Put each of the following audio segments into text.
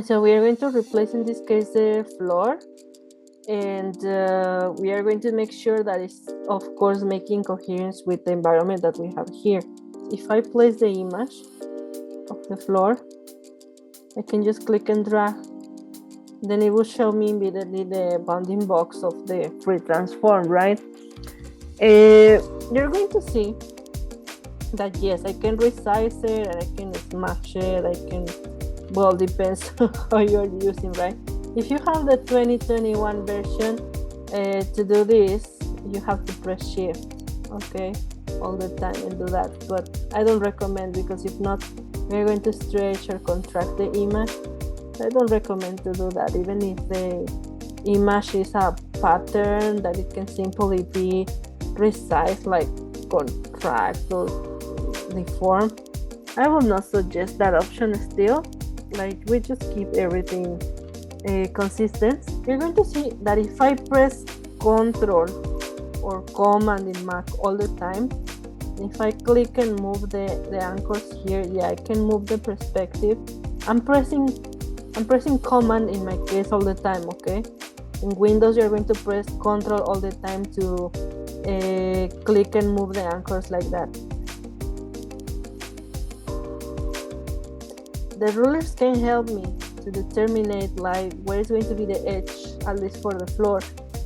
So we are going to replace in this case the floor, and we are going to make sure that it's of course making coherence with the environment that we have here. If I place the image of the floor, I can just click and drag, then it will show me immediately the bounding box of the free transform, right? You're going to see that yes, I can resize it and I can smash it, I can, well, depends how you're using, right? If you have the 2021 version, to do this you have to press shift, okay, all the time and do that, but I don't recommend, because if not we're going to stretch or contract the image. I don't recommend to do that, even if the image is a pattern that it can simply be resized, like contract or deform. I will not suggest that option still. Like, we just keep everything consistent. You're going to see that if I press Control or Command in Mac all the time, if I click and move the anchors here, yeah, I can move the perspective. I'm pressing Command in my case all the time, okay? In Windows, you're going to press Control all the time to click and move the anchors like that. The rulers can help me to determine like where is going to be the edge, at least for the floor,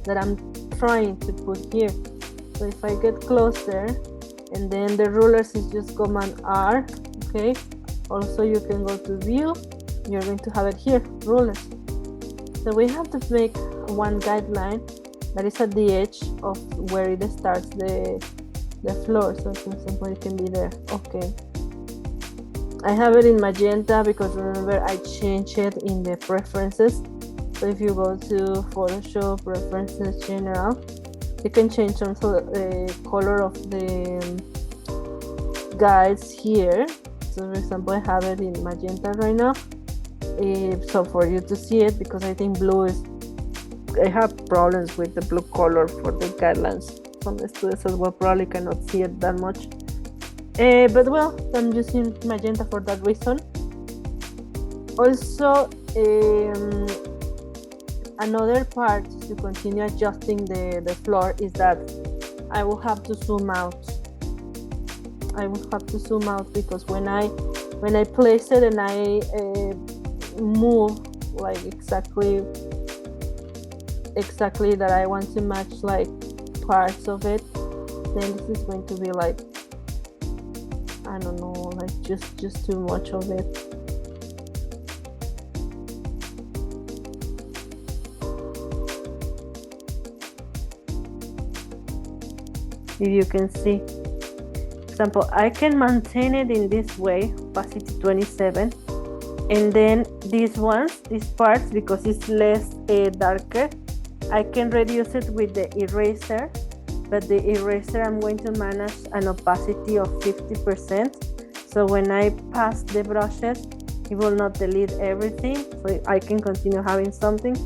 that I'm trying to put here. So if I get closer, and then the rulers is just Command R, okay? Also, you can go to View. You're going to have it here, rulers. So we have to make one guideline that is at the edge of where it starts the floor. So for example, it can be there. Okay. I have it in magenta because remember I changed it in the preferences. So if you go to Photoshop, Preferences, General, you can change also the color of the guides here. So for example, I have it in magenta right now. So for you to see it, because I think blue is, I have problems with the blue color for the guidelines. Some students as well probably cannot see it that much. But well, I'm using magenta for that reason. Also, another part to continue adjusting the floor is that I will have to zoom out. Because when I place it and I move like exactly that I want to match like parts of it, then this is going to be like, I don't know, like just too much of it. If you can see, for example, I can maintain it in this way, opacity 27, and then these parts, because it's less darker, I can reduce it with the eraser. But the eraser, I'm going to manage an opacity of 50%. So when I pass the brushes, it will not delete everything. So I can continue having something.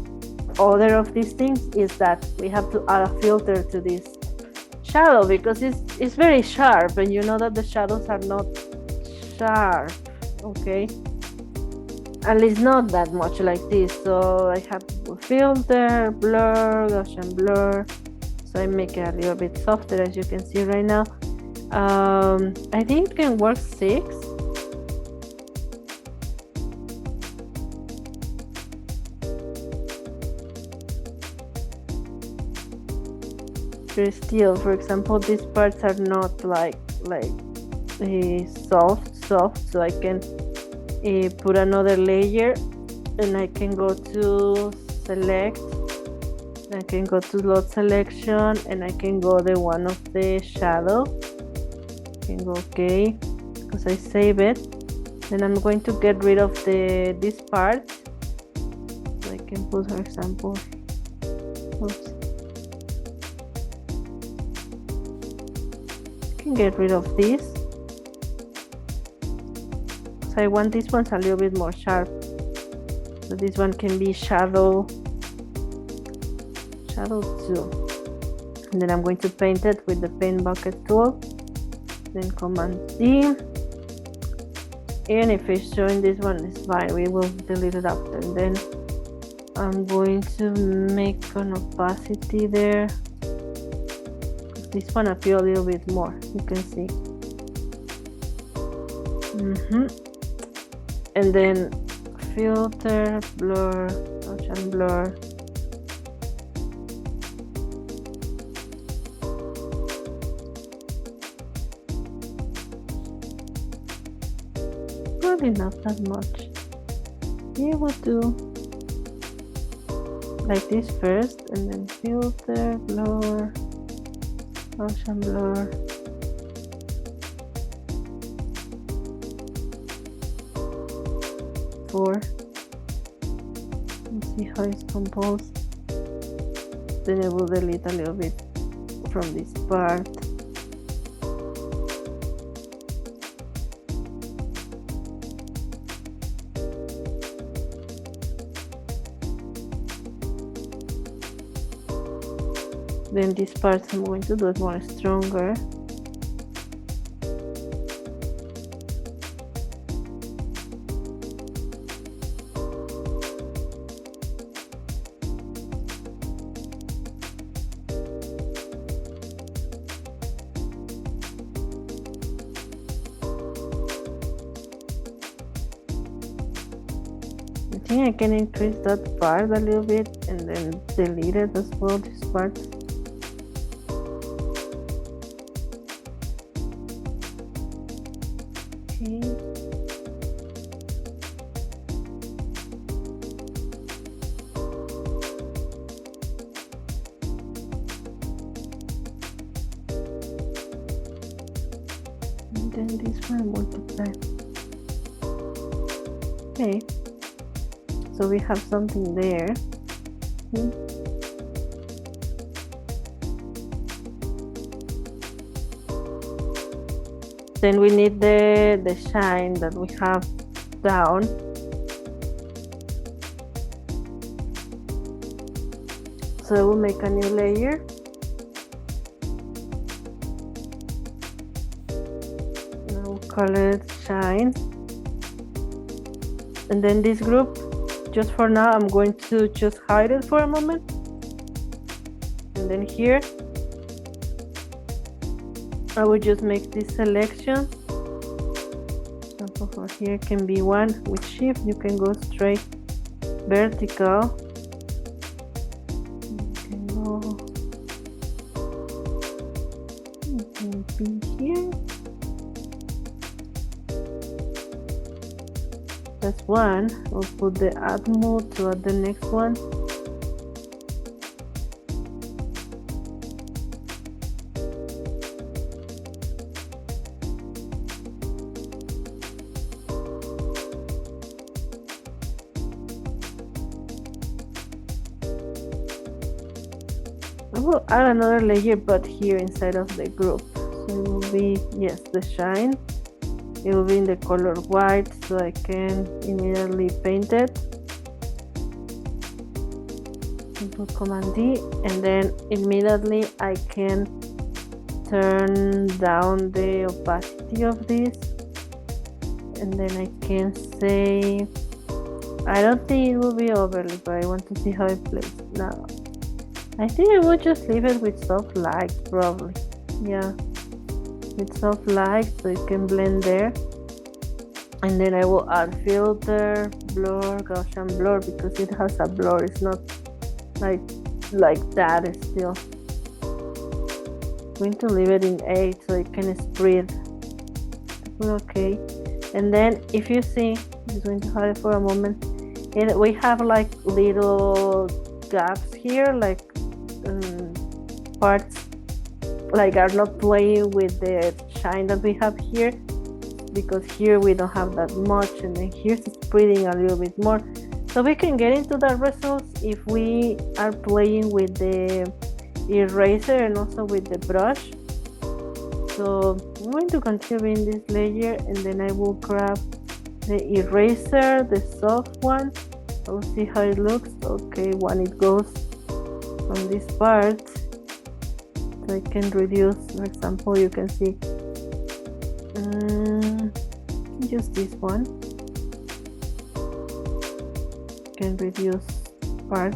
Other of these things is that we have to add a filter to this shadow, because it's very sharp, and you know that the shadows are not sharp, okay? At least not that much like this. So I have to put filter, blur, Gaussian blur. So I make it a little bit softer, as you can see right now. I think it can work 6. But still, for example, these parts are not like soft, so I can put another layer, and I can go to select. I can go to load selection, and I can go the one of the shadow. I can go okay, because I save it. Then I'm going to get rid of this part. So I can put, for example, oops. I can get rid of this. So I want this one's a little bit more sharp. So this one can be shadow 2, and then I'm going to paint it with the paint bucket tool, then Command D, Even if it's showing this one, is fine, we will delete it after. And then I'm going to make an opacity there. This one appear a little bit more, you can see. And then filter, blur, Gaussian blur. Probably not that much. We will do like this first, and then filter, blur, Gaussian blur. Let's see how it's composed. Then I will delete a little bit from this part. Then this part I'm going to do it more stronger. I think I can increase that part a little bit and then delete it as well, this part. Okay. And then this one multiply. Okay. So we have something there. Then we need the shine that we have down. So I will make a new layer. And I will call it shine. And then this group, just for now, I'm going to just hide it for a moment. And then here, I will just make this selection. Example for here can be one. With shift, you can go straight vertical. You can be here. That's one. We'll put the add mode to add the next one. I will add another layer, but here inside of the group. So it will be, yes, the shine. It will be in the color white, so I can immediately paint it. Put Command D, and then immediately I can turn down the opacity of this, and then I can say, I don't think it will be overly, but I want to see how it plays now. I think I will just leave it with soft light, probably. Yeah, with soft light, so it can blend there. And then I will add filter, blur, Gaussian blur, because it has a blur. It's not like that. It's still. I'm going to leave it in 8 so it can spread. Okay. And then if you see, I'm just going to hide it for a moment. And we have like little gaps here, like parts like are not playing with the shine that we have here, because here we don't have that much, and then here's spreading a little bit more. So we can get into the results if we are playing with the eraser and also with the brush. So I'm going to continue in this layer, and then I will grab the eraser, the soft one. I'll see how it looks. Okay, when it goes on this part, so I can reduce. For example, you can see Just this one. Can reduce part.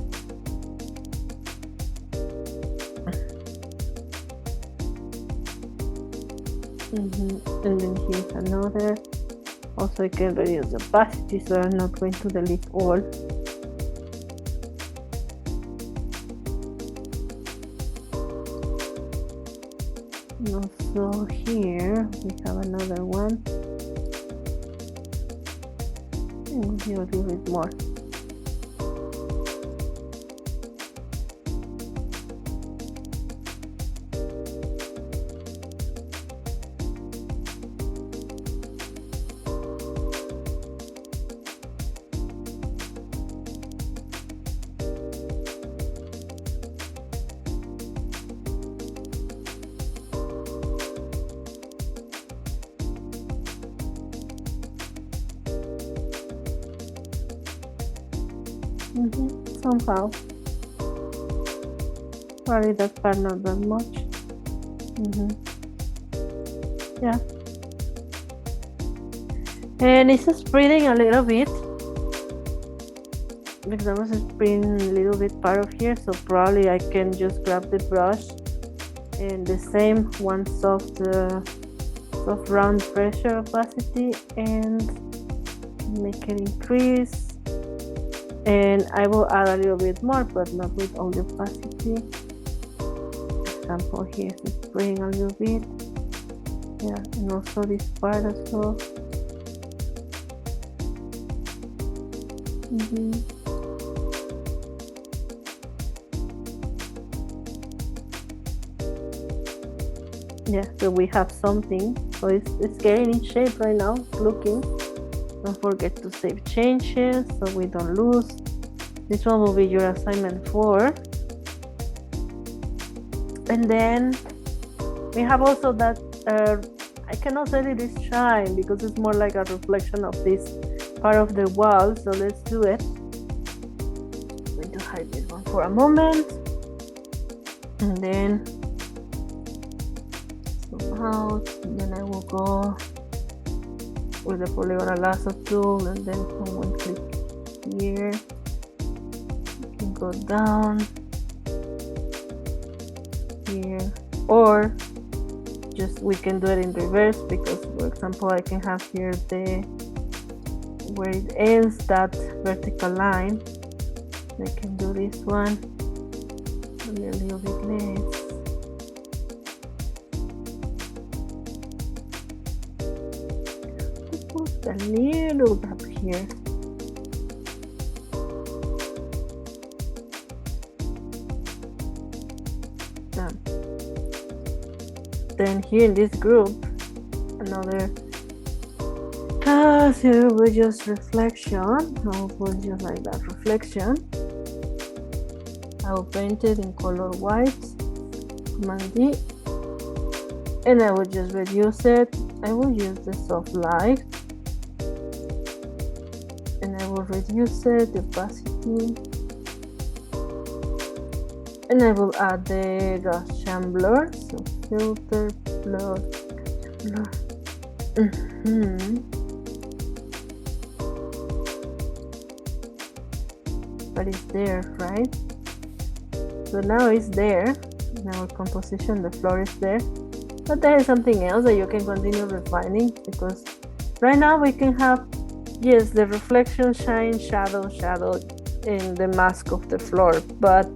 And then here's another. Also, I can reduce the opacity, so I'm not going to delete all. Also here we have another one. And we'll do a little bit more. Somehow. Probably that part not that much. Yeah. And it's spreading a little bit. Because I was spreading a little bit part of here, so probably I can just grab the brush and the same one soft round pressure opacity and make it increase. And I will add a little bit more, but not with all the opacity. For example, here is spraying a little bit. Yeah, and also this part as well. Yeah, so we have something. So it's getting in shape right now. It's looking. Don't forget to save changes so we don't lose. This one will be your assignment 4. And then we have also that, I cannot say it is shine because it's more like a reflection of this part of the wall. So let's do it. I'm going to hide this one for a moment. And then zoom out. And then I will go with the polygonal lasso tool and then one click here. You can go down here, or just we can do it in reverse because, for example, I can have here where it ends that vertical line. I can do this one a little bit less. A little gap here. Done. Then here in this group, another so we just reflection. I'll put just like that reflection. I'll paint it in color white, Command D, and I will just reduce it. I will use the soft light. And I will reduce it, the opacity, and I will add the Gaussian blur, so filter, blur. But it's there, right? So now it's there. In our composition, the floor is there. But there is something else that you can continue refining, because right now we can have, yes, the reflection, shine, shadow in the mask of the floor, but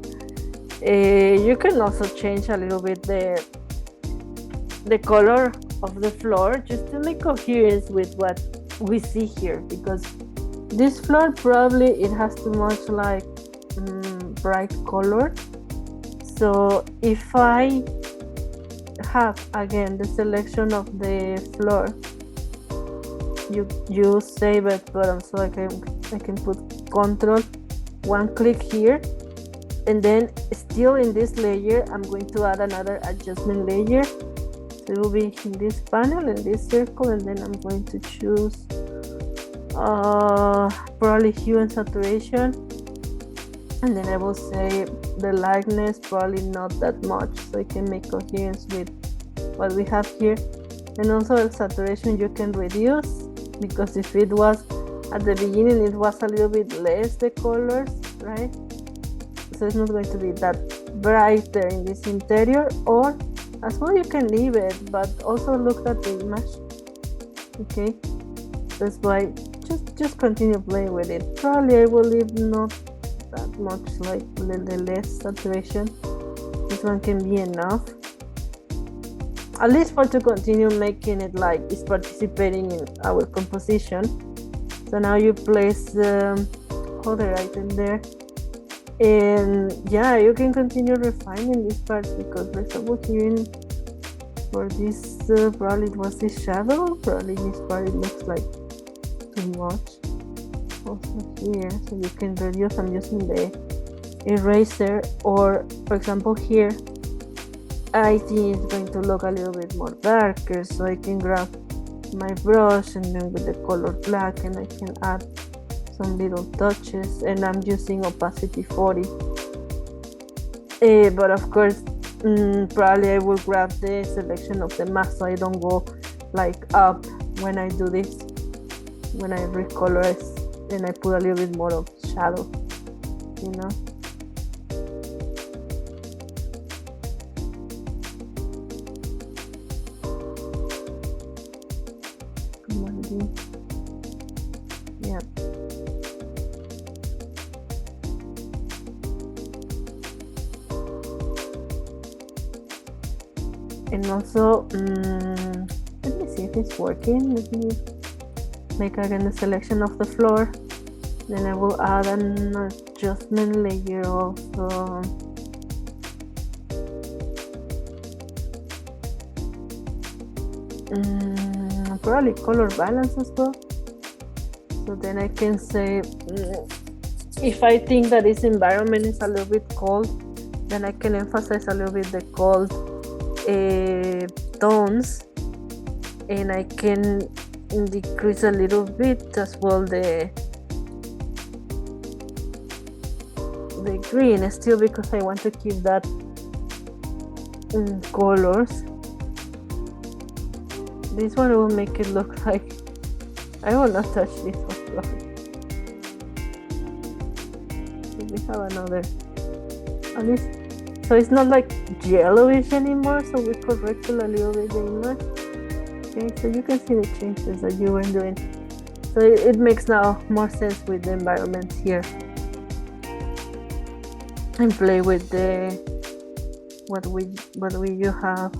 you can also change a little bit the color of the floor just to make coherence with what we see here, because this floor probably it has too much like bright color. So if I have again the selection of the floor, you save it, but also I can put Control, one click here, and then still in this layer I'm going to add another adjustment layer. So it will be in this panel, in this circle, and then I'm going to choose probably hue and saturation, and then I will say the lightness probably not that much, so I can make coherence with what we have here. And also the saturation you can reduce because if it was at the beginning, it was a little bit less the colors, right? So it's not going to be that brighter in this interior, or as well you can leave it, but also look at the image. Okay, that's why just continue playing with it. Probably I will leave not that much, like the less saturation. This one can be enough, at least for to continue making it like it's participating in our composition. So now you place the other item there, and yeah, you can continue refining this part, because for example here for this probably it was this shadow, probably this part it looks like too much. Also here, so you can reduce. I'm using the eraser, or for example here I think it's going to look a little bit more darker, so I can grab my brush and then with the color black, and I can add some little touches, and I'm using opacity 40. But of course probably I will grab the selection of the mask, so I don't go like up when I do this. When I recolorize, then I put a little bit more of shadow, you know. Come on, D. Yeah. And also, let me see if it's working. Let me make again the selection of the floor. Then I will add an adjustment layer of probably color balance as well. So then I can say, if I think that this environment is a little bit cold, then I can emphasize a little bit the cold tones, and I can decrease a little bit as well the green still, because I want to keep that colors. This one will make it look like, I will not touch this one. So we have another, at least, so it's not like yellowish anymore, so we correct a little bit the image. Okay, so you can see the changes that you were doing. So it makes now more sense with the environment here. And play with the what we you have